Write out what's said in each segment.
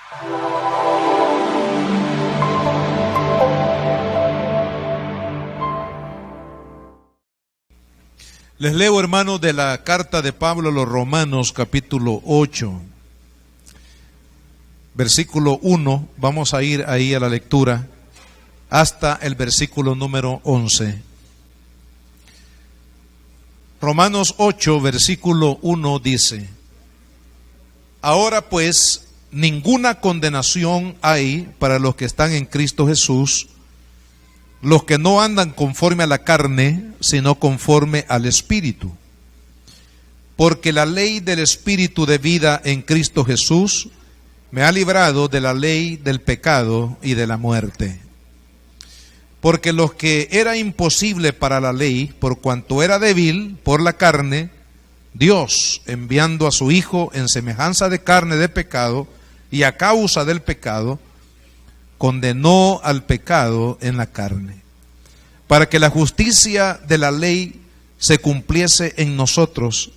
Les leo, hermanos, de la carta de Pablo a los Romanos, capítulo 8, versículo 1. Vamos a ir ahí a la lectura hasta el versículo número 11. Romanos 8, versículo 1 dice: Ahora pues, ninguna condenación hay para los que están en Cristo Jesús, los que no andan conforme a la carne, sino conforme al Espíritu. Porque la ley del Espíritu de vida en Cristo Jesús me ha librado de la ley del pecado y de la muerte. Porque lo que era imposible para la ley, por cuanto era débil por la carne, Dios, enviando a su Hijo en semejanza de carne de pecado, y a causa del pecado, condenó al pecado en la carne, para que la justicia de la ley se cumpliese en nosotros,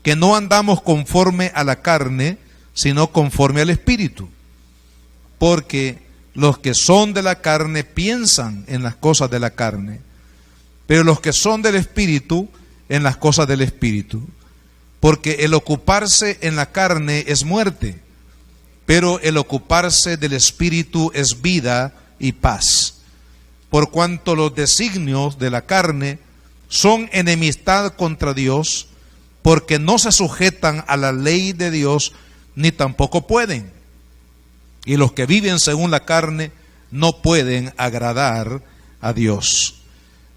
que no andamos conforme a la carne, sino conforme al Espíritu. Porque los que son de la carne piensan en las cosas de la carne, pero los que son del Espíritu en las cosas del Espíritu. Porque el ocuparse en la carne es muerte, pero el ocuparse del Espíritu es vida y paz. Por cuanto los designios de la carne son enemistad contra Dios, porque no se sujetan a la ley de Dios, ni tampoco pueden. Y los que viven según la carne no pueden agradar a Dios.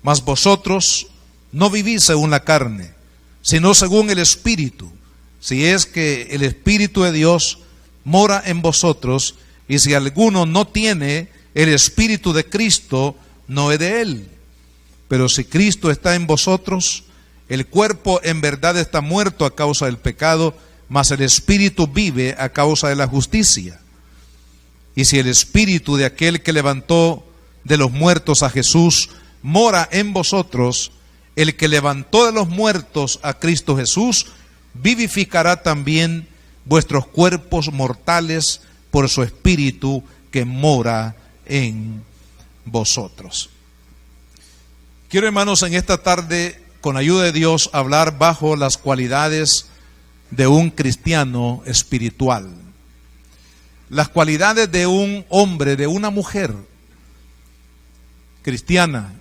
Mas vosotros no vivís según la carne, sino según el Espíritu, si es que el Espíritu de Dios mora en vosotros, y si alguno no tiene el Espíritu de Cristo, no es de él. Pero si Cristo está en vosotros, el cuerpo en verdad está muerto a causa del pecado, mas el Espíritu vive a causa de la justicia. Y si el Espíritu de aquel que levantó de los muertos a Jesús mora en vosotros, el que levantó de los muertos a Cristo Jesús vivificará también vuestros cuerpos mortales por su Espíritu que mora en vosotros. Quiero, hermanos, en esta tarde, con ayuda de Dios, hablar bajo las cualidades de un cristiano espiritual. Las cualidades de un hombre, de una mujer cristiana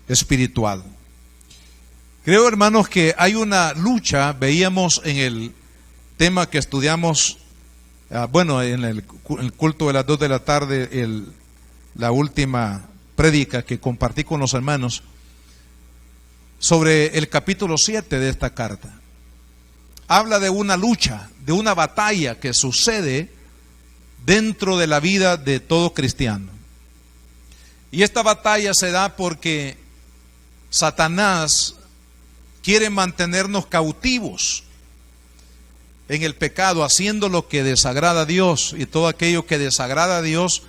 espiritual. Creo, hermanos, que hay una lucha. Veíamos en el tema que estudiamos, en el culto de las 2 de la tarde, la última prédica que compartí con los hermanos, sobre el capítulo 7 de esta carta. Habla de una lucha, de una batalla que sucede dentro de la vida de todo cristiano. Y esta batalla se da porque Satanás quiere mantenernos cautivos en el pecado, haciendo lo que desagrada a Dios, y todo aquello que desagrada a Dios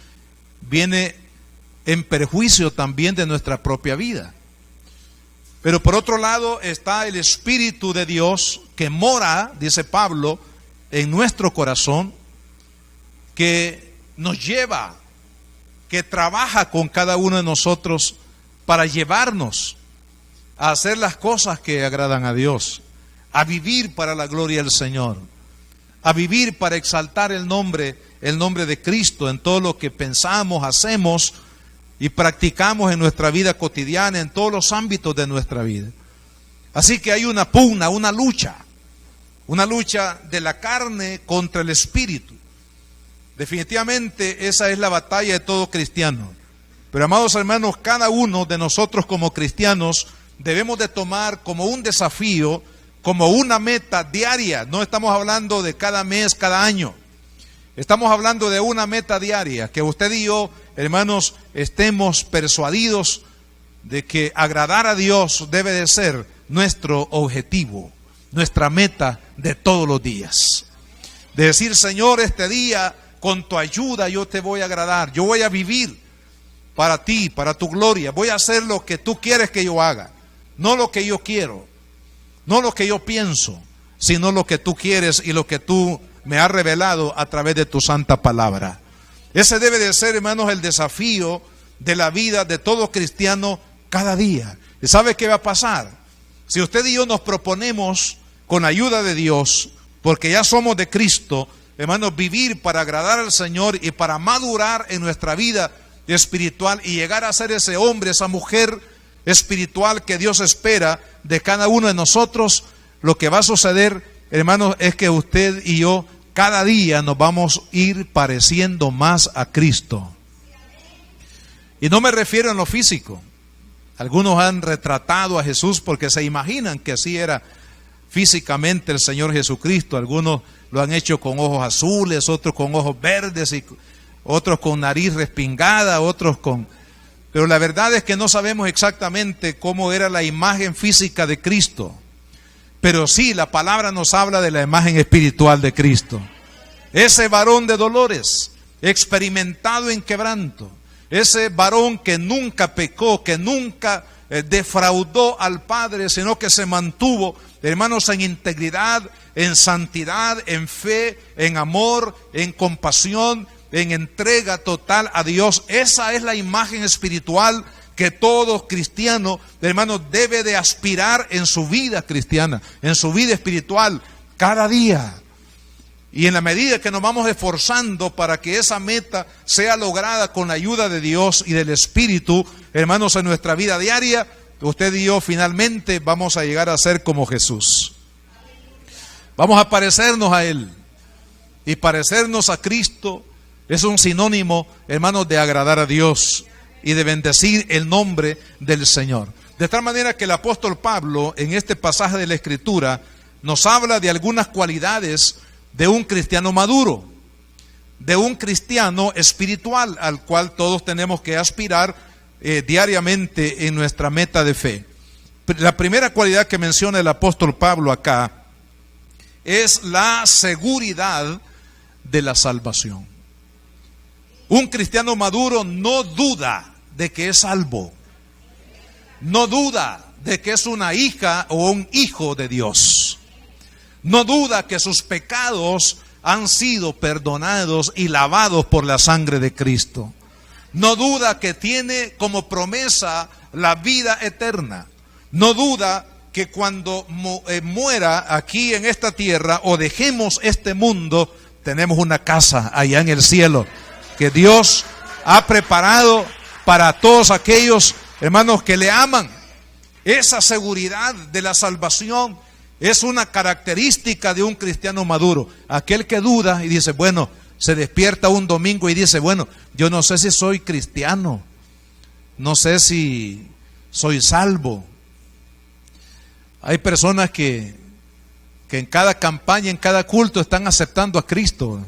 viene en perjuicio también de nuestra propia vida. Pero por otro lado está el Espíritu de Dios que mora, dice Pablo, en nuestro corazón, que nos lleva, que trabaja con cada uno de nosotros para llevarnos a hacer las cosas que agradan a Dios, a vivir para la gloria del Señor, a vivir para exaltar el nombre de Cristo en todo lo que pensamos, hacemos y practicamos en nuestra vida cotidiana, en todos los ámbitos de nuestra vida. Así que hay una pugna, una lucha de la carne contra el Espíritu. Definitivamente esa es la batalla de todo cristiano. Pero, amados hermanos, cada uno de nosotros como cristianos debemos de tomar como un desafío, como una meta diaria. No estamos hablando de cada mes, cada año. Estamos hablando de una meta diaria, que usted y yo, hermanos, estemos persuadidos de que agradar a Dios debe de ser nuestro objetivo, nuestra meta de todos los días. De decir, Señor, este día con tu ayuda yo te voy a agradar, yo voy a vivir para ti, para tu gloria, voy a hacer lo que tú quieres que yo haga, no lo que yo quiero, no lo que yo pienso, sino lo que tú quieres y lo que tú me has revelado a través de tu santa palabra. Ese debe de ser, hermanos, el desafío de la vida de todo cristiano cada día. ¿Y sabe qué va a pasar? Si usted y yo nos proponemos, con ayuda de Dios, porque ya somos de Cristo, hermanos, vivir para agradar al Señor y para madurar en nuestra vida espiritual y llegar a ser ese hombre, esa mujer espiritual que Dios espera de cada uno de nosotros, lo que va a suceder, hermanos, es que usted y yo cada día nos vamos a ir pareciendo más a Cristo. Y no me refiero en lo físico. Algunos han retratado a Jesús porque se imaginan que así era físicamente el Señor Jesucristo. Algunos lo han hecho con ojos azules, otros con ojos verdes, y otros con nariz respingada, otros con... Pero la verdad es que no sabemos exactamente cómo era la imagen física de Cristo. Pero sí, la palabra nos habla de la imagen espiritual de Cristo. Ese varón de dolores, experimentado en quebranto. Ese varón que nunca pecó, que nunca defraudó al Padre, sino que se mantuvo, hermanos, en integridad, en santidad, en fe, en amor, en compasión, en entrega total a Dios. Esa es la imagen espiritual que todo cristiano, hermanos, debe de aspirar en su vida cristiana, en su vida espiritual, cada día. Y en la medida que nos vamos esforzando para que esa meta sea lograda con la ayuda de Dios y del Espíritu, hermanos, en nuestra vida diaria, usted y yo finalmente vamos a llegar a ser como Jesús. Vamos a parecernos a Él. Y parecernos a Cristo es un sinónimo, hermanos, de agradar a Dios y de bendecir el nombre del Señor. De tal manera que el apóstol Pablo, en este pasaje de la Escritura, nos habla de algunas cualidades de un cristiano maduro, de un cristiano espiritual al cual todos tenemos que aspirar diariamente en nuestra meta de fe. La primera cualidad que menciona el apóstol Pablo acá es la seguridad de la salvación. Un cristiano maduro no duda de que es salvo, no duda de que es una hija o un hijo de Dios. No duda que sus pecados han sido perdonados y lavados por la sangre de Cristo. No duda que tiene como promesa la vida eterna. No duda que cuando muera aquí en esta tierra o dejemos este mundo, tenemos una casa allá en el cielo que Dios ha preparado para todos aquellos hermanos que le aman. Esa seguridad de la salvación es una característica de un cristiano maduro. Aquel que duda y dice, bueno, se despierta un domingo y dice, bueno, yo no sé si soy cristiano, no sé si soy salvo. Hay personas que en cada campaña, en cada culto están aceptando a Cristo,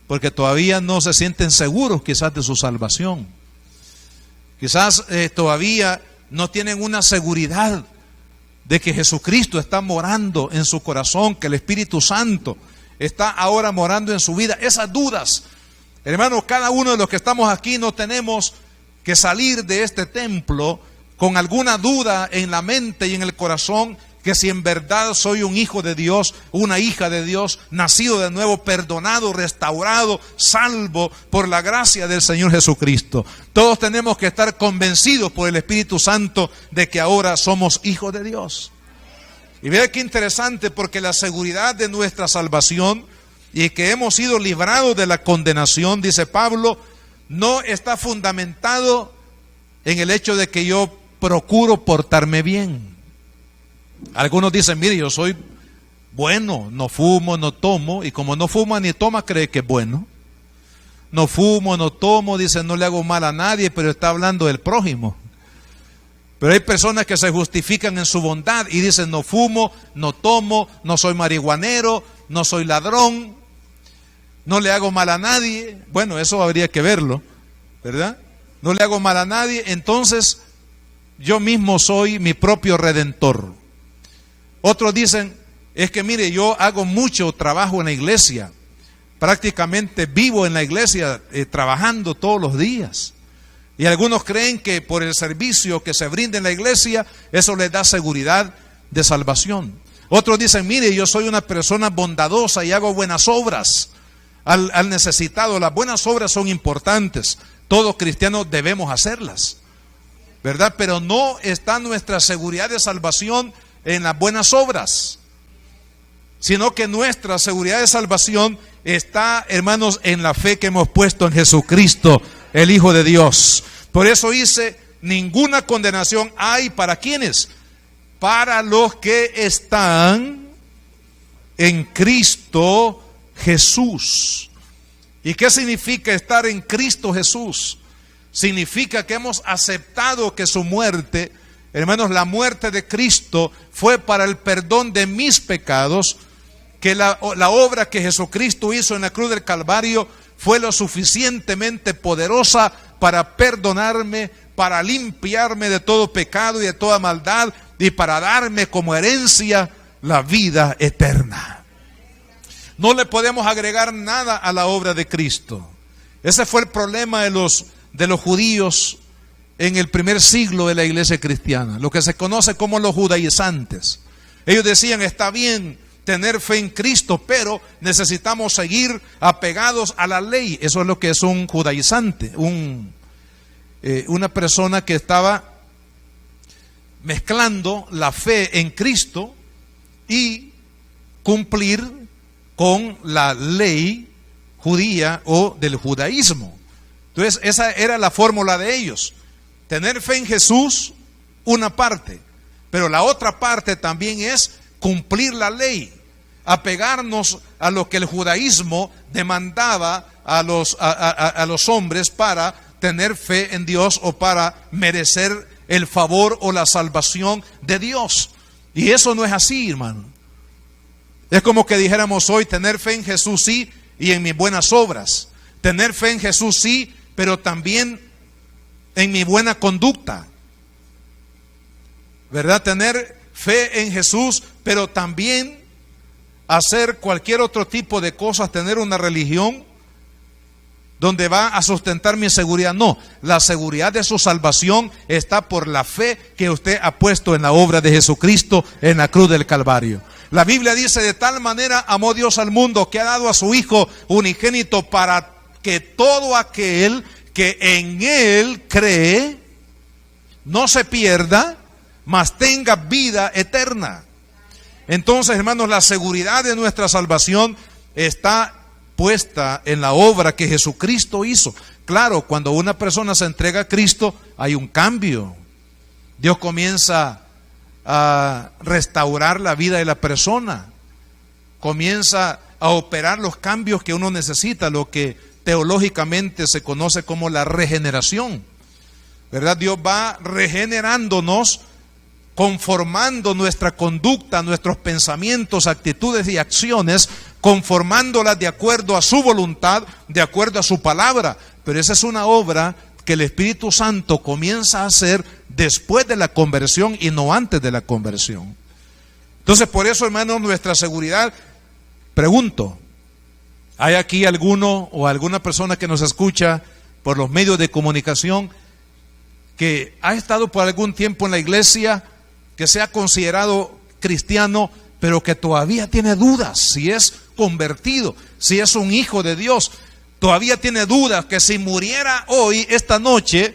porque todavía no se sienten seguros quizás de su salvación. Quizás todavía no tienen una seguridad de que Jesucristo está morando en su corazón, que el Espíritu Santo está ahora morando en su vida. Esas dudas, hermanos, cada uno de los que estamos aquí no tenemos que salir de este templo con alguna duda en la mente y en el corazón, que si en verdad soy un hijo de Dios, una hija de Dios, nacido de nuevo, perdonado, restaurado, salvo por la gracia del Señor Jesucristo. Todos tenemos que estar convencidos por el Espíritu Santo de que ahora somos hijos de Dios. Y vea qué interesante, porque la seguridad de nuestra salvación y que hemos sido librados de la condenación, dice Pablo, no está fundamentado en el hecho de que yo procuro portarme bien. Algunos dicen, mire, yo soy bueno, no fumo, no tomo, y como no fuma ni toma, cree que es bueno. No fumo, no tomo, dice, no le hago mal a nadie, pero está hablando del prójimo. Pero hay personas que se justifican en su bondad y dicen, no fumo, no tomo, no soy marihuanero, no soy ladrón, no le hago mal a nadie. Bueno, eso habría que verlo, ¿verdad? No le hago mal a nadie, entonces yo mismo soy mi propio redentor. Otros dicen, es que mire, yo hago mucho trabajo en la iglesia, prácticamente vivo en la iglesia trabajando todos los días. Y algunos creen que por el servicio que se brinda en la iglesia, eso les da seguridad de salvación. Otros dicen, mire, yo soy una persona bondadosa y hago buenas obras al necesitado. Las buenas obras son importantes. Todos cristianos debemos hacerlas, ¿verdad? Pero no está nuestra seguridad de salvación en las buenas obras, sino que nuestra seguridad de salvación está, hermanos, en la fe que hemos puesto en Jesucristo, el Hijo de Dios. Por eso dice, ninguna condenación hay para ¿quiénes? Para los que están en Cristo Jesús. ¿Y qué significa estar en Cristo Jesús? Significa que hemos aceptado que su muerte, hermanos, la muerte de Cristo fue para el perdón de mis pecados, que la obra que Jesucristo hizo en la cruz del Calvario fue lo suficientemente poderosa para perdonarme, para limpiarme de todo pecado y de toda maldad, y para darme como herencia la vida eterna. No le podemos agregar nada a la obra de Cristo. Ese fue el problema de los judíos en el primer siglo de la iglesia cristiana, lo que se conoce como los judaizantes. Ellos decían, está bien tener fe en Cristo, pero necesitamos seguir apegados a la ley. Eso es lo que es un judaizante, una persona que estaba mezclando la fe en Cristo y cumplir con la ley judía o del judaísmo. Entonces esa era la fórmula de ellos: tener fe en Jesús, una parte, pero la otra parte también es cumplir la ley, apegarnos a lo que el judaísmo demandaba a los hombres para tener fe en Dios o para merecer el favor o la salvación de Dios. Y eso no es así, hermano. Es como que dijéramos hoy, tener fe en Jesús sí, y en mis buenas obras. Tener fe en Jesús sí, pero también en mi buena conducta, ¿verdad? Tener fe en Jesús, pero también hacer cualquier otro tipo de cosas, tener una religión donde va a sustentar mi seguridad. No, la seguridad de su salvación está por la fe que usted ha puesto en la obra de Jesucristo en la cruz del Calvario. La Biblia dice, de tal manera amó Dios al mundo que ha dado a su Hijo unigénito para que todo aquel que en Él cree no se pierda, mas tenga vida eterna. Entonces, hermanos, la seguridad de nuestra salvación está puesta en la obra que Jesucristo hizo. Claro, cuando una persona se entrega a Cristo, hay un cambio. Dios comienza a restaurar la vida de la persona, comienza a operar los cambios que uno necesita, lo que teológicamente se conoce como la regeneración, ¿verdad? Dios va regenerándonos, conformando nuestra conducta, nuestros pensamientos, actitudes y acciones, conformándolas de acuerdo a su voluntad, de acuerdo a su palabra. Pero esa es una obra que el Espíritu Santo comienza a hacer después de la conversión y no antes de la conversión. Entonces, por eso, hermanos, nuestra seguridad, pregunto, ¿hay aquí alguno o alguna persona que nos escucha por los medios de comunicación que ha estado por algún tiempo en la iglesia, que se ha considerado cristiano, pero que todavía tiene dudas si es convertido, si es un hijo de Dios? Todavía tiene dudas que si muriera hoy, esta noche,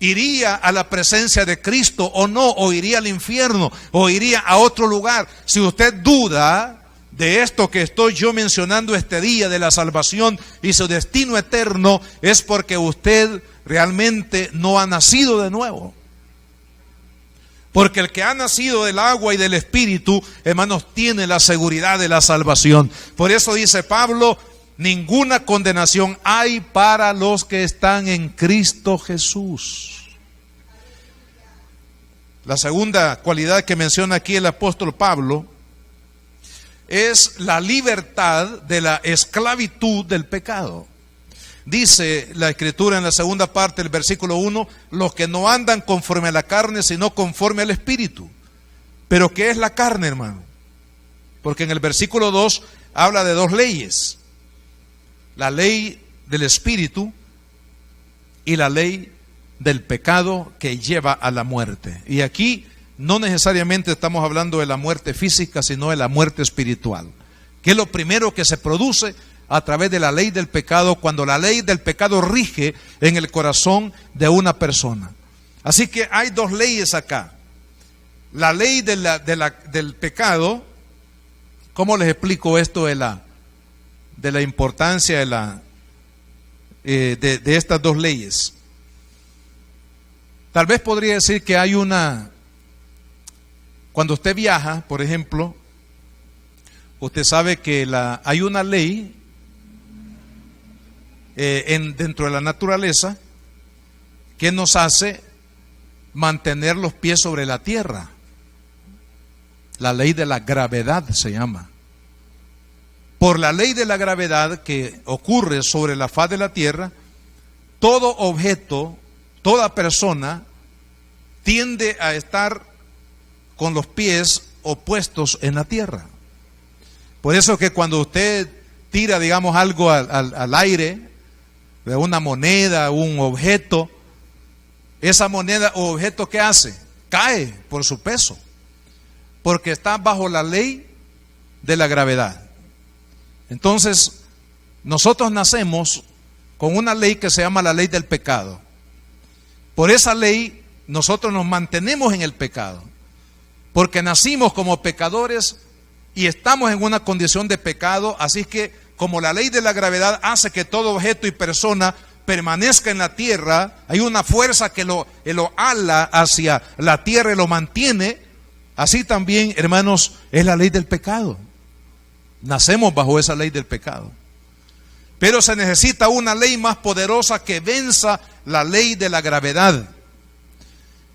iría a la presencia de Cristo o no, o iría al infierno, o iría a otro lugar. Si usted duda de esto que estoy yo mencionando este día, de la salvación y su destino eterno, es porque usted realmente no ha nacido de nuevo. Porque el que ha nacido del agua y del Espíritu, hermanos, tiene la seguridad de la salvación. Por eso dice Pablo, ninguna condenación hay para los que están en Cristo Jesús. La segunda cualidad que menciona aquí el apóstol Pablo es la libertad de la esclavitud del pecado. Dice la Escritura en la segunda parte del versículo 1, los que no andan conforme a la carne, sino conforme al Espíritu. Pero ¿qué es la carne, hermano? Porque en el versículo 2 habla de dos leyes: la ley del Espíritu y la ley del pecado que lleva a la muerte. Y aquí no necesariamente estamos hablando de la muerte física, sino de la muerte espiritual, que es lo primero que se produce a través de la ley del pecado, cuando la ley del pecado rige en el corazón de una persona. Así que hay dos leyes acá. La ley del pecado. ¿Cómo les explico esto de la importancia de estas dos leyes? Tal vez podría decir que hay cuando usted viaja, por ejemplo, usted sabe que hay una ley dentro de la naturaleza que nos hace mantener los pies sobre la tierra. La ley de la gravedad se llama. Por la ley de la gravedad que ocurre sobre la faz de la tierra, todo objeto, toda persona tiende a estar con los pies opuestos en la tierra. Por eso que cuando usted tira, digamos, algo al aire, una moneda, un objeto, esa moneda o objeto, ¿qué hace? Cae por su peso, porque está bajo la ley de la gravedad. Entonces, nosotros nacemos con una ley que se llama la ley del pecado. Por esa ley, nosotros nos mantenemos en el pecado, porque nacimos como pecadores y estamos en una condición de pecado. Así que, como la ley de la gravedad hace que todo objeto y persona permanezca en la tierra, hay una fuerza que lo ala hacia la tierra y lo mantiene. Así también, hermanos, es la ley del pecado. Nacemos bajo esa ley del pecado. Pero se necesita una ley más poderosa que venza la ley de la gravedad.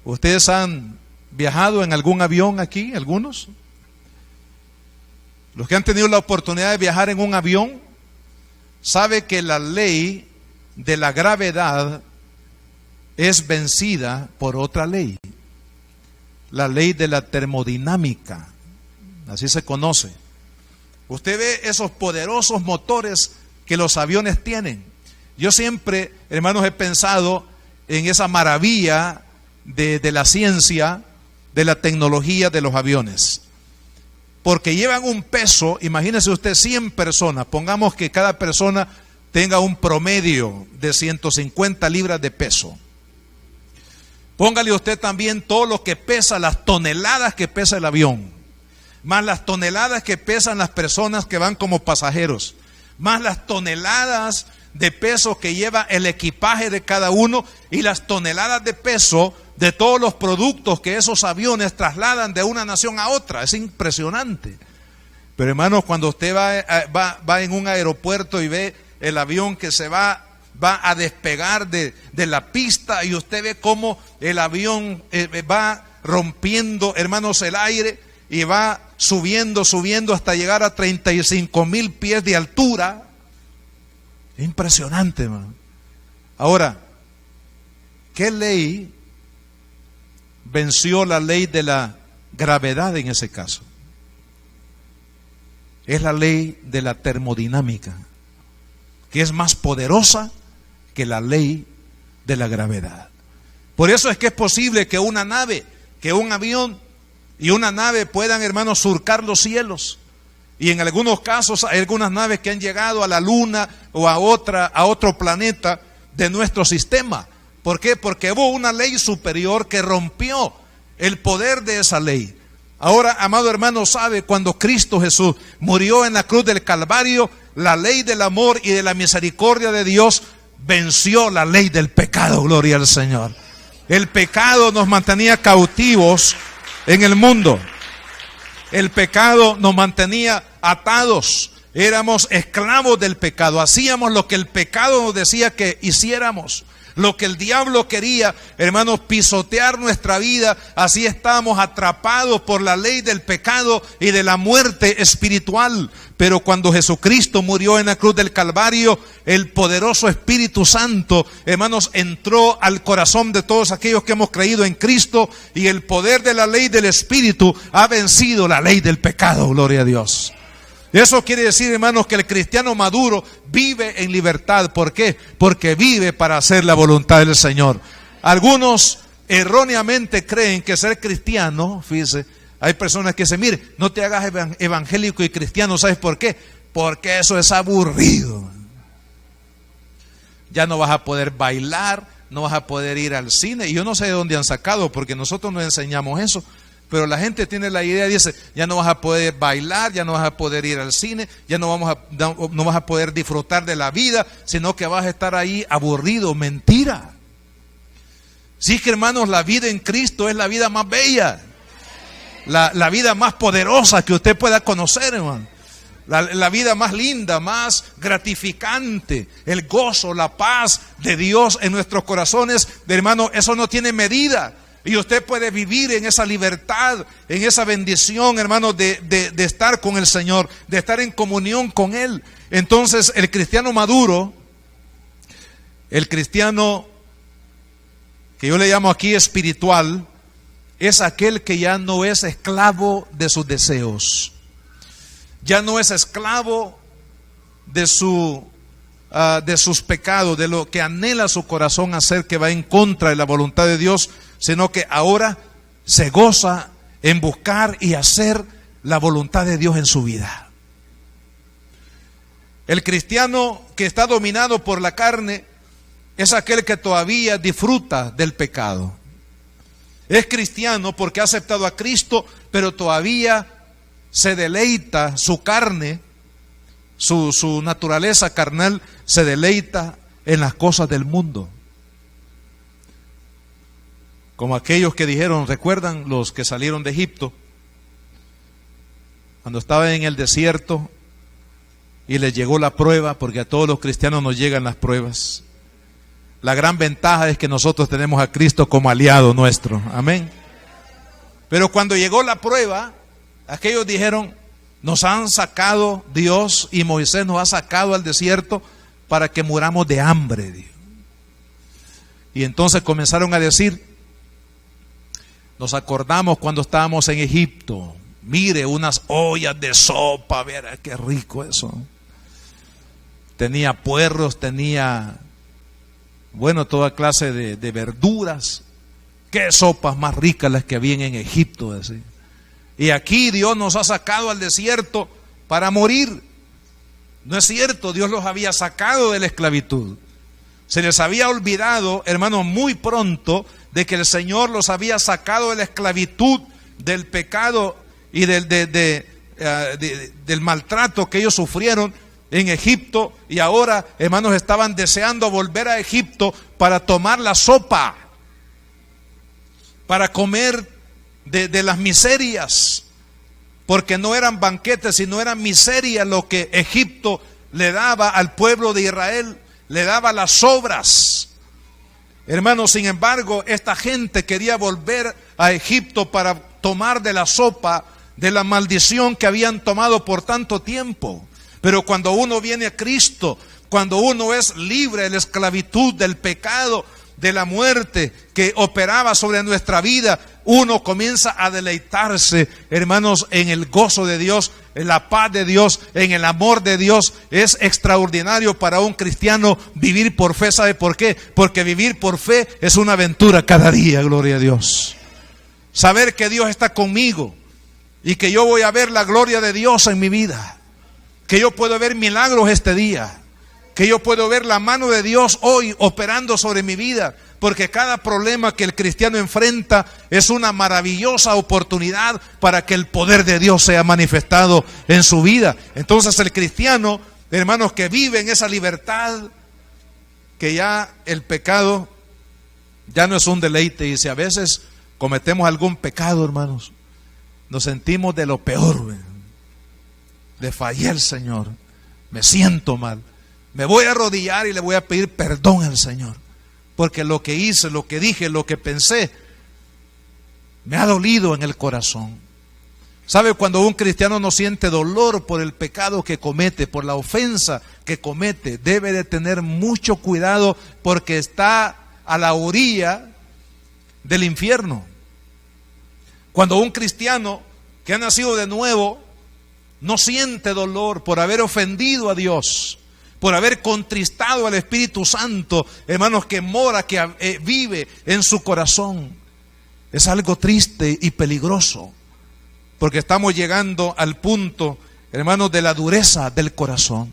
¿Ustedes han viajado en algún avión aquí? ¿Algunos? Los que han tenido la oportunidad de viajar en un avión, sabe que la ley de la gravedad es vencida por otra ley. La ley de la termodinámica, así se conoce. Usted ve esos poderosos motores que los aviones tienen. Yo siempre, hermanos, he pensado en esa maravilla de la ciencia, de la tecnología de los aviones. Porque llevan un peso, imagínese usted 100 personas, pongamos que cada persona tenga un promedio de 150 libras de peso. Póngale usted también todo lo que pesa, las toneladas que pesa el avión, más las toneladas que pesan las personas que van como pasajeros, más las toneladas de peso que lleva el equipaje de cada uno y las toneladas de peso de todos los productos que esos aviones trasladan de una nación a otra. Es impresionante. Pero hermanos, cuando usted va en un aeropuerto y ve el avión que se va a despegar de la pista, y usted ve cómo el avión va rompiendo, hermanos, el aire, y va subiendo hasta llegar a 35,000 pies de altura. Es impresionante, hermano. Ahora, ¿qué ley venció la ley de la gravedad en ese caso? Es la ley de la termodinámica, que es más poderosa que la ley de la gravedad. Por eso es que es posible que una nave, que un avión y una nave puedan, hermanos, surcar los cielos. Y en algunos casos hay algunas naves que han llegado a la luna o a otro planeta de nuestro sistema. ¿Por qué? Porque hubo una ley superior que rompió el poder de esa ley. Ahora, amado hermano, sabe, cuando Cristo Jesús murió en la cruz del Calvario, la ley del amor y de la misericordia de Dios venció la ley del pecado. Gloria al Señor. El pecado nos mantenía cautivos en el mundo. El pecado nos mantenía atados. Éramos esclavos del pecado. Hacíamos lo que el pecado nos decía que hiciéramos. Lo que el diablo quería, hermanos, pisotear nuestra vida. Así estábamos atrapados por la ley del pecado y de la muerte espiritual. Pero cuando Jesucristo murió en la cruz del Calvario, el poderoso Espíritu Santo, hermanos, entró al corazón de todos aquellos que hemos creído en Cristo, y el poder de la ley del Espíritu ha vencido la ley del pecado. Gloria a Dios. Eso quiere decir, hermanos, que el cristiano maduro vive en libertad. ¿Por qué? Porque vive para hacer la voluntad del Señor. Algunos erróneamente creen que ser cristiano, fíjese, hay personas que dicen, mire, no te hagas evangélico y cristiano, ¿sabes por qué? Porque eso es aburrido. Ya no vas a poder bailar, no vas a poder ir al cine. Y yo no sé de dónde han sacado, porque nosotros no enseñamos eso. Pero la gente tiene la idea, dice, ya no vas a poder bailar, ya no vas a poder ir al cine, ya no vas a poder disfrutar de la vida, sino que vas a estar ahí aburrido. Mentira. Sí, que hermanos, la vida en Cristo es la vida más bella, la vida más poderosa que usted pueda conocer, hermano. La vida más linda, más gratificante, el gozo, la paz de Dios en nuestros corazones, hermano, eso no tiene medida. Y usted puede vivir en esa libertad, en esa bendición, hermano, de estar con el Señor, de estar en comunión con Él. Entonces, el cristiano maduro, el cristiano que yo le llamo aquí espiritual, es aquel que ya no es esclavo de sus deseos. Ya no es esclavo de sus pecados, de lo que anhela su corazón hacer, que va en contra de la voluntad de Dios, sino que ahora se goza en buscar y hacer la voluntad de Dios en su vida. El cristiano que está dominado por la carne es aquel que todavía disfruta del pecado. Es cristiano porque ha aceptado a Cristo, pero todavía se deleita su carne, su naturaleza carnal se deleita en las cosas del mundo. Como aquellos que dijeron, ¿recuerdan los que salieron de Egipto? Cuando estaban en el desierto y les llegó la prueba, porque a todos los cristianos nos llegan las pruebas. La gran ventaja es que nosotros tenemos a Cristo como aliado nuestro, amén. Pero cuando llegó la prueba, aquellos dijeron, nos han sacado Dios y Moisés nos ha sacado al desierto para que muramos de hambre, Dios. Y entonces comenzaron a decir, nos acordamos cuando estábamos en Egipto, mire unas ollas de sopa, verá qué rico eso. Tenía puerros, tenía, bueno, toda clase de verduras. Qué sopas más ricas las que habían en Egipto, así. Y aquí Dios nos ha sacado al desierto para morir. No es cierto, Dios los había sacado de la esclavitud. Se les había olvidado, hermanos, muy pronto de que el Señor los había sacado de la esclavitud, del pecado y del maltrato que ellos sufrieron en Egipto. Y ahora, hermanos, estaban deseando volver a Egipto para tomar la sopa, para comer de las miserias, porque no eran banquetes, sino eran miserias lo que Egipto le daba al pueblo de Israel, le daba las sobras. Hermanos, sin embargo, esta gente quería volver a Egipto para tomar de la sopa, de la maldición que habían tomado por tanto tiempo. Pero cuando uno viene a Cristo, cuando uno es libre de la esclavitud, del pecado, de la muerte que operaba sobre nuestra vida, uno comienza a deleitarse, hermanos, en el gozo de Dios, en la paz de Dios, en el amor de Dios. Es extraordinario para un cristiano vivir por fe. ¿Sabe por qué? Porque vivir por fe es una aventura cada día, gloria a Dios. Saber que Dios está conmigo y que yo voy a ver la gloria de Dios en mi vida, que yo puedo ver milagros este día, que yo puedo ver la mano de Dios hoy operando sobre mi vida, porque cada problema que el cristiano enfrenta es una maravillosa oportunidad para que el poder de Dios sea manifestado en su vida. Entonces el cristiano, hermanos, que vive en esa libertad, que ya el pecado ya no es un deleite, y si a veces cometemos algún pecado, hermanos, nos sentimos de lo peor, le fallé al Señor, me siento mal. Me voy a arrodillar y le voy a pedir perdón al Señor, porque lo que hice, lo que dije, lo que pensé, me ha dolido en el corazón. ¿Sabe? Cuando un cristiano no siente dolor por el pecado que comete, por la ofensa que comete, debe de tener mucho cuidado, porque está a la orilla del infierno. Cuando un cristiano que ha nacido de nuevo no siente dolor por haber ofendido a Dios, por haber contristado al Espíritu Santo, hermanos, que mora, que vive en su corazón. Es algo triste y peligroso, porque estamos llegando al punto, hermanos, de la dureza del corazón.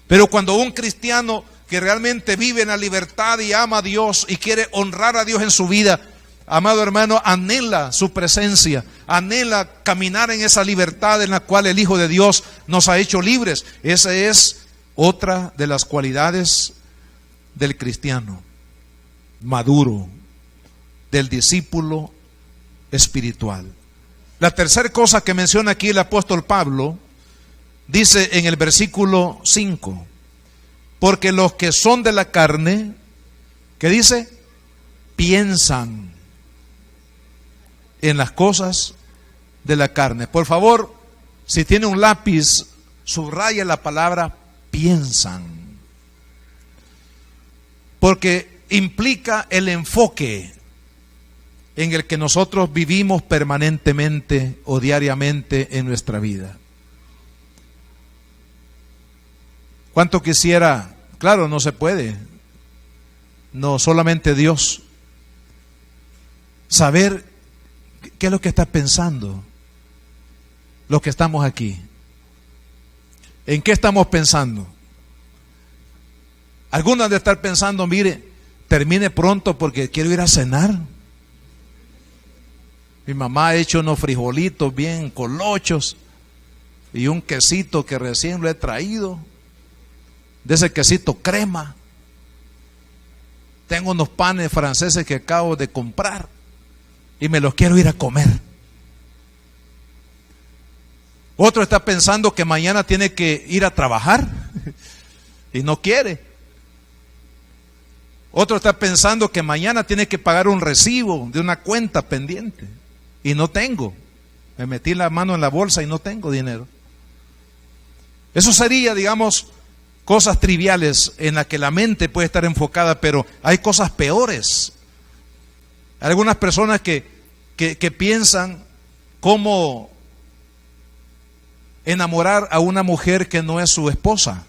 Pero cuando un cristiano que realmente vive en la libertad y ama a Dios y quiere honrar a Dios en su vida, amado hermano, anhela su presencia, anhela caminar en esa libertad en la cual el Hijo de Dios nos ha hecho libres. Esa es otra de las cualidades del cristiano maduro, del discípulo espiritual. La tercera cosa que menciona aquí el apóstol Pablo, dice en el versículo 5, porque los que son de la carne, ¿qué dice? Piensan en las cosas de la carne. Por favor, si tiene un lápiz, subraya la palabra piensan, porque implica el enfoque en el que nosotros vivimos permanentemente o diariamente en nuestra vida. ¿Cuánto quisiera? Claro, no se puede, no solamente Dios, saber qué es lo que está pensando los que estamos aquí. ¿En qué estamos pensando? Algunos han de estar pensando, mire, termine pronto porque quiero ir a cenar. Mi mamá ha hecho unos frijolitos bien colochos y un quesito que recién lo he traído, de ese quesito crema. Tengo unos panes franceses que acabo de comprar y me los quiero ir a comer. Otro está pensando que mañana tiene que ir a trabajar y no quiere. Otro está pensando que mañana tiene que pagar un recibo de una cuenta pendiente y no tengo. Me metí la mano en la bolsa y no tengo dinero. Eso sería, digamos, cosas triviales en las que la mente puede estar enfocada, pero hay cosas peores. Hay algunas personas que piensan cómo enamorar a una mujer que no es su esposa,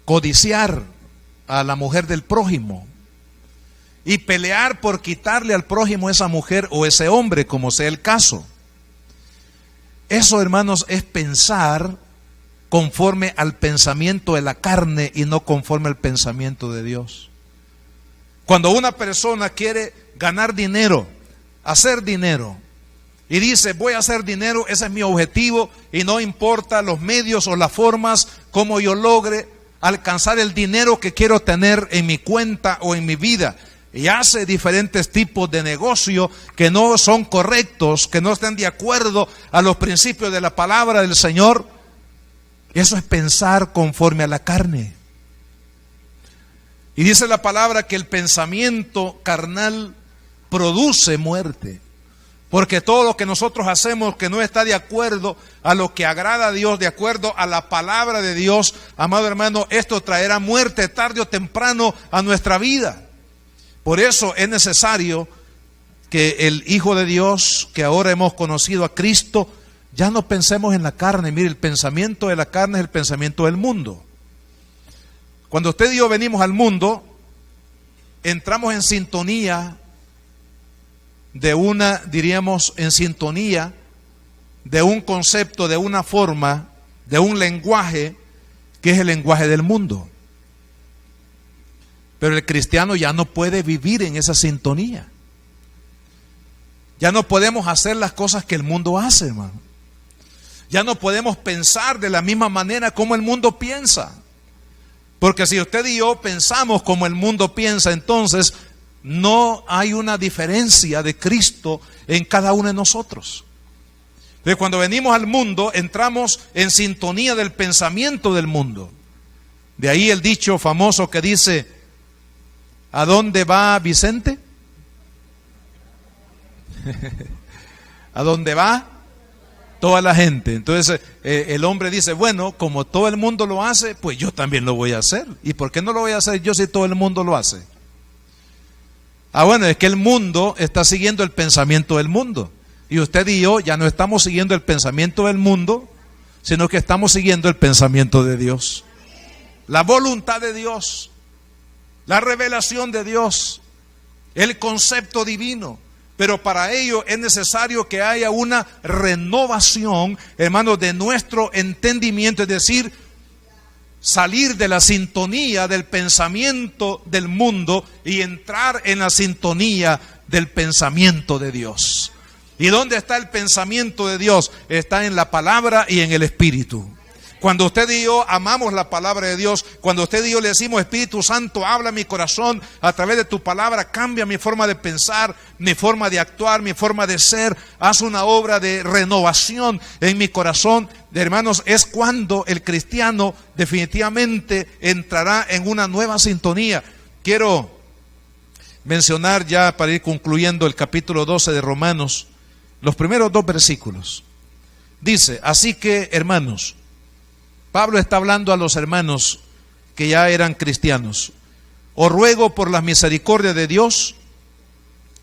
codiciar a la mujer del prójimo y pelear por quitarle al prójimo esa mujer o ese hombre, como sea el caso. Eso, hermanos, es pensar conforme al pensamiento de la carne y no conforme al pensamiento de Dios. Cuando una persona quiere ganar dinero, hacer dinero, y dice, voy a hacer dinero, ese es mi objetivo, y no importa los medios o las formas como yo logre alcanzar el dinero que quiero tener en mi cuenta o en mi vida, y hace diferentes tipos de negocio que no son correctos, que no están de acuerdo a los principios de la palabra del Señor. Eso es pensar conforme a la carne. Y dice la palabra que el pensamiento carnal produce muerte. Porque todo lo que nosotros hacemos que no está de acuerdo a lo que agrada a Dios, de acuerdo a la palabra de Dios, amado hermano, esto traerá muerte tarde o temprano a nuestra vida. Por eso es necesario que el Hijo de Dios, que ahora hemos conocido a Cristo, ya no pensemos en la carne. Mire, el pensamiento de la carne es el pensamiento del mundo. Cuando usted y yo venimos al mundo, entramos en sintonía de una, diríamos, en sintonía de un concepto, de una forma, de un lenguaje que es el lenguaje del mundo. Pero el cristiano ya no puede vivir en esa sintonía. Ya no podemos hacer las cosas que el mundo hace, hermano. Ya no podemos pensar de la misma manera como el mundo piensa. Porque si usted y yo pensamos como el mundo piensa, entonces no hay una diferencia de Cristo en cada uno de nosotros. Entonces, cuando venimos al mundo, entramos en sintonía del pensamiento del mundo. De ahí el dicho famoso que dice, ¿a dónde va Vicente? ¿A dónde va? Toda la gente. Entonces el hombre dice, bueno, como todo el mundo lo hace, pues yo también lo voy a hacer. ¿Y por qué no lo voy a hacer yo si todo el mundo lo hace? Ah, bueno, es que el mundo está siguiendo el pensamiento del mundo. Y usted y yo ya no estamos siguiendo el pensamiento del mundo, sino que estamos siguiendo el pensamiento de Dios. la voluntad de Dios, la revelación de Dios, el concepto divino. Pero para ello es necesario que haya una renovación, hermanos, de nuestro entendimiento, es decir, salir de la sintonía del pensamiento del mundo y entrar en la sintonía del pensamiento de Dios. ¿Y dónde está el pensamiento de Dios? Está en la palabra y en el Espíritu. Cuando usted y yo amamos la palabra de Dios, cuando usted y yo le decimos, Espíritu Santo, habla mi corazón a través de tu palabra, cambia mi forma de pensar, mi forma de actuar, mi forma de ser, haz una obra de renovación en mi corazón, hermanos, es cuando el cristiano definitivamente entrará en una nueva sintonía. Quiero mencionar ya para ir concluyendo el capítulo 12 de Romanos, los primeros 2 versículos. Dice, así que, hermanos, Pablo está hablando a los hermanos que ya eran cristianos. Os ruego por la misericordia de Dios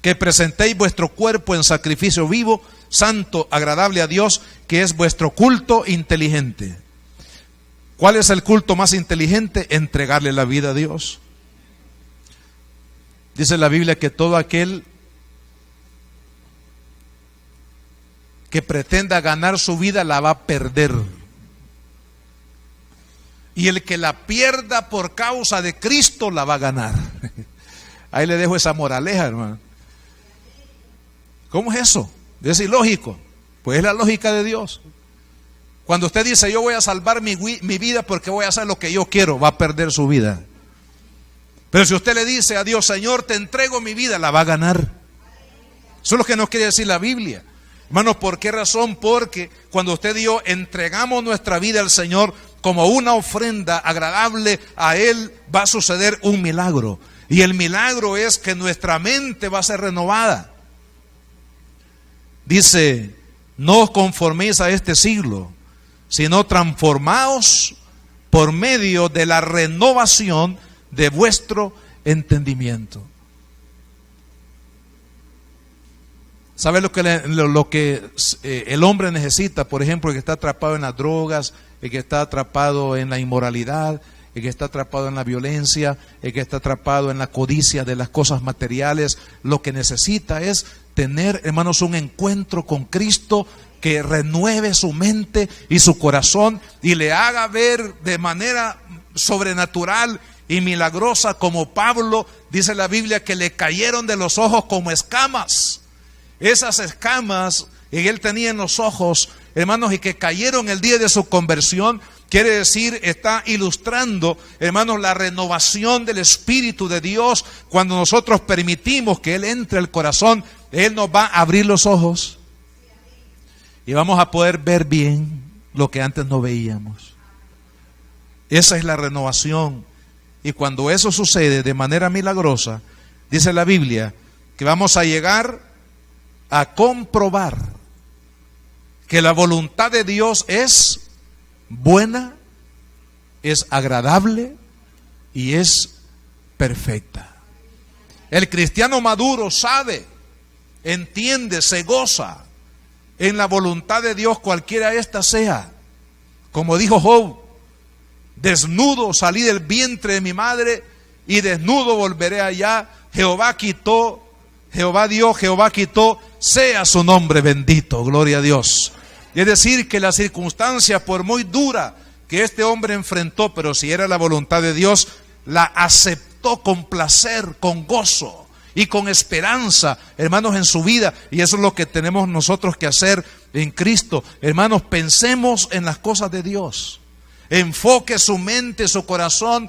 que presentéis vuestro cuerpo en sacrificio vivo, santo, agradable a Dios, que es vuestro culto inteligente. ¿Cuál es el culto más inteligente? Entregarle la vida a Dios. Dice la Biblia que todo aquel que pretenda ganar su vida la va a perder. Y el que la pierda por causa de Cristo la va a ganar. Ahí le dejo esa moraleja, hermano. ¿Cómo es eso? Es ilógico. Pues es la lógica de Dios. Cuando usted dice, yo voy a salvar mi vida porque voy a hacer lo que yo quiero, va a perder su vida. Pero si usted le dice a Dios, Señor, te entrego mi vida, la va a ganar. Eso es lo que nos quiere decir la Biblia. Hermanos, ¿por qué razón? Porque cuando usted y yo entregamos nuestra vida al Señor como una ofrenda agradable a Él, va a suceder un milagro. Y el milagro es que nuestra mente va a ser renovada. Dice, no os conforméis a este siglo, sino transformaos por medio de la renovación de vuestro entendimiento. ¿Sabe lo que el hombre necesita? Por ejemplo, el que está atrapado en las drogas, el que está atrapado en la inmoralidad, el que está atrapado en la violencia, el que está atrapado en la codicia de las cosas materiales. Lo que necesita es tener, hermanos, un encuentro con Cristo que renueve su mente y su corazón y le haga ver de manera sobrenatural y milagrosa, como Pablo, dice la Biblia, que le cayeron de los ojos como escamas. Esas escamas que él tenía en los ojos, hermanos, y que cayeron el día de su conversión, quiere decir, está ilustrando, hermanos, la renovación del Espíritu de Dios. Cuando nosotros permitimos que Él entre al corazón, Él nos va a abrir los ojos y vamos a poder ver bien lo que antes no veíamos. Esa es la renovación. Y cuando eso sucede de manera milagrosa, dice la Biblia que vamos a llegar a comprobar que la voluntad de Dios es buena, es agradable y es perfecta. El cristiano maduro sabe, entiende, se goza en la voluntad de Dios, cualquiera esta sea. Como dijo Job, desnudo salí del vientre de mi madre y desnudo volveré allá. Jehová quitó, Jehová dio, Jehová quitó, sea su nombre bendito, gloria a Dios. Es decir, que la circunstancia, por muy dura que este hombre enfrentó, pero si era la voluntad de Dios, la aceptó con placer, con gozo y con esperanza, hermanos, en su vida. Y eso es lo que tenemos nosotros que hacer en Cristo. Hermanos, pensemos en las cosas de Dios. Enfoque su mente, su corazón,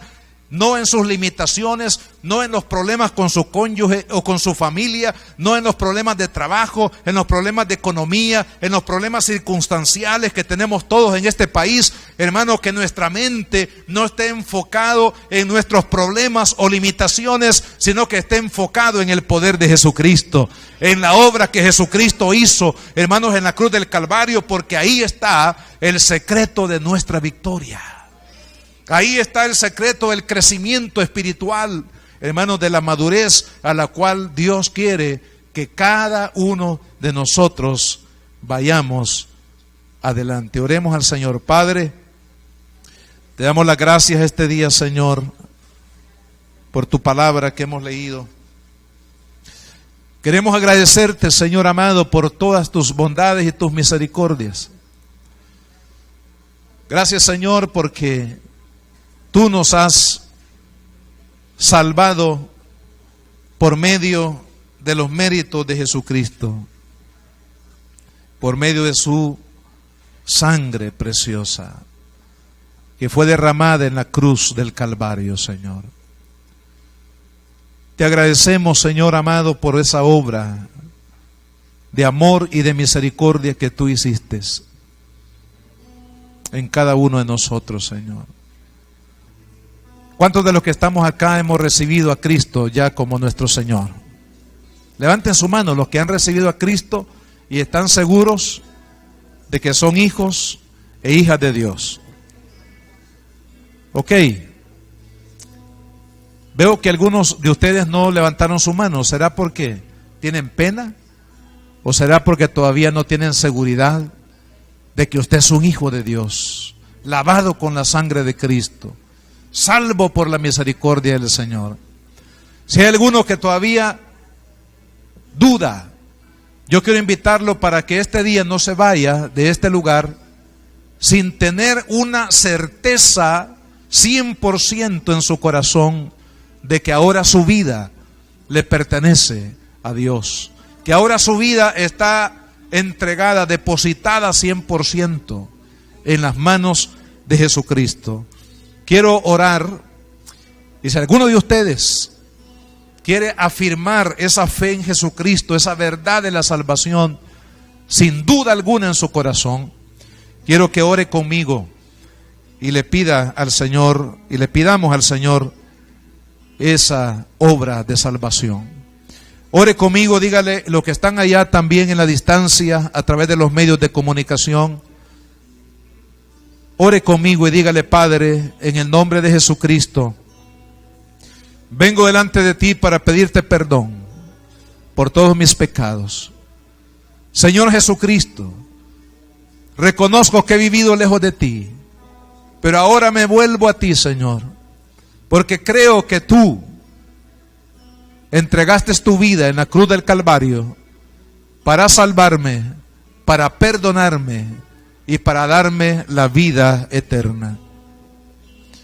no en sus limitaciones, no en los problemas con su cónyuge o con su familia, no en los problemas de trabajo, en los problemas de economía, en los problemas circunstanciales que tenemos todos en este país. Hermanos, que nuestra mente no esté enfocado en nuestros problemas o limitaciones, sino que esté enfocado en el poder de Jesucristo, en la obra que Jesucristo hizo, hermanos, en la cruz del Calvario, porque ahí está el secreto de nuestra victoria. Ahí está el secreto del crecimiento espiritual, hermanos, de la madurez a la cual Dios quiere que cada uno de nosotros vayamos adelante. Oremos al Señor. Padre, Te damos las gracias este día, Señor, por tu palabra que hemos leído. Queremos agradecerte, Señor amado, por todas tus bondades y tus misericordias. Gracias, Señor, porque tú nos has salvado por medio de los méritos de Jesucristo, por medio de su sangre preciosa que fue derramada en la cruz del Calvario, Señor. Te agradecemos, Señor amado, por esa obra de amor y de misericordia que tú hiciste en cada uno de nosotros, Señor. ¿Cuántos de los que estamos acá hemos recibido a Cristo ya como nuestro Señor? Levanten su mano los que han recibido a Cristo y están seguros de que son hijos e hijas de Dios. Ok. Veo que algunos de ustedes no levantaron su mano. ¿Será porque tienen pena? ¿O será porque todavía no tienen seguridad de que usted es un hijo de Dios, lavado con la sangre de Cristo, salvo por la misericordia del Señor? Si hay alguno que todavía duda, yo quiero invitarlo para que este día no se vaya de este lugar sin tener una certeza 100% en su corazón de que ahora su vida le pertenece a Dios, que ahora su vida está entregada, depositada 100% en las manos de Jesucristo. Quiero orar, y si alguno de ustedes quiere afirmar esa fe en Jesucristo, esa verdad de la salvación, sin duda alguna en su corazón, quiero que ore conmigo y le pida al Señor, y le pidamos al Señor esa obra de salvación. Ore conmigo, dígale los que están allá también en la distancia a través de los medios de comunicación. Ore conmigo y dígale: Padre, en el nombre de Jesucristo, vengo delante de ti para pedirte perdón por todos mis pecados. Señor Jesucristo, reconozco que he vivido lejos de ti, pero ahora me vuelvo a ti, Señor, porque creo que tú entregaste tu vida en la cruz del Calvario para salvarme, para perdonarme y para darme la vida eterna.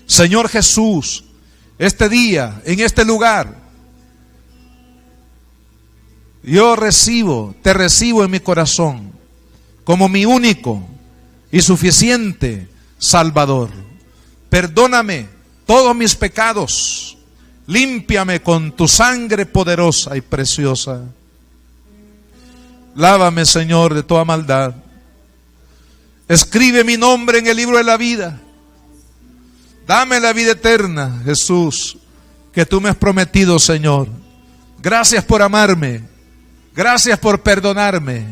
Señor Jesús, este día, en este lugar, yo te recibo en mi corazón como mi único y suficiente Salvador. Perdóname todos mis pecados, límpiame con tu sangre poderosa y preciosa. Lávame, Señor, de toda maldad. Escribe mi nombre en el libro de la vida. Dame la vida eterna, Jesús, que tú me has prometido, Señor. Gracias por amarme. Gracias por perdonarme.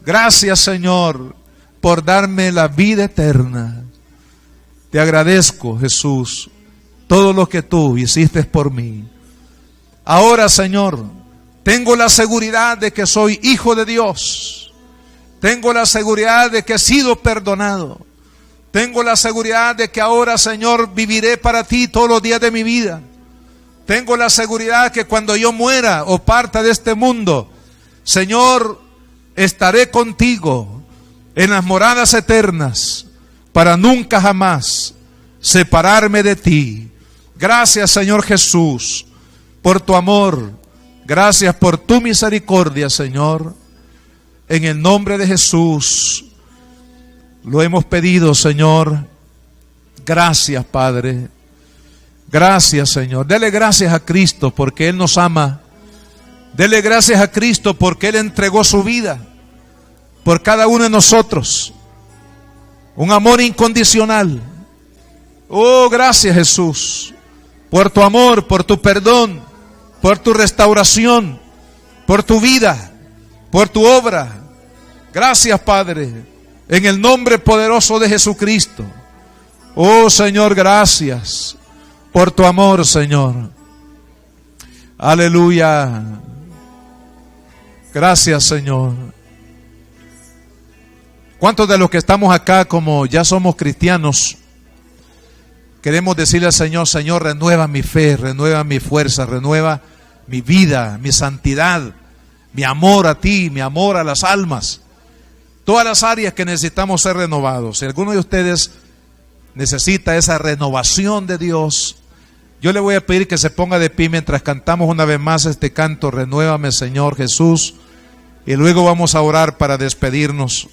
Gracias, Señor, por darme la vida eterna. Te agradezco, Jesús, todo lo que tú hiciste por mí. Ahora, Señor, tengo la seguridad de que soy hijo de Dios. Tengo la seguridad de que he sido perdonado. Tengo la seguridad de que ahora, Señor, viviré para ti todos los días de mi vida. Tengo la seguridad que cuando yo muera o parta de este mundo, Señor, estaré contigo en las moradas eternas para nunca jamás separarme de ti. Gracias, Señor Jesús, por tu amor. Gracias por tu misericordia, Señor. En el nombre de Jesús lo hemos pedido, Señor. Gracias, Padre. Gracias, Señor. Dele gracias a Cristo porque Él nos ama. Dele gracias a Cristo porque Él entregó su vida por cada uno de nosotros. Un amor incondicional. Oh, gracias, Jesús, por tu amor, por tu perdón, por tu restauración, por tu vida, por tu obra. Gracias, Padre, en el nombre poderoso de Jesucristo. Oh, Señor, gracias por tu amor, Señor. Aleluya. Gracias, Señor. ¿Cuántos de los que estamos acá, como ya somos cristianos, queremos decirle al Señor: Señor, renueva mi fe, renueva mi fuerza, renueva mi vida, mi santidad, mi amor a ti, mi amor a las almas. Todas las áreas que necesitamos ser renovados. Si alguno de ustedes necesita esa renovación de Dios, yo le voy a pedir que se ponga de pie mientras cantamos una vez más este canto: Renuévame, Señor Jesús, y luego vamos a orar para despedirnos.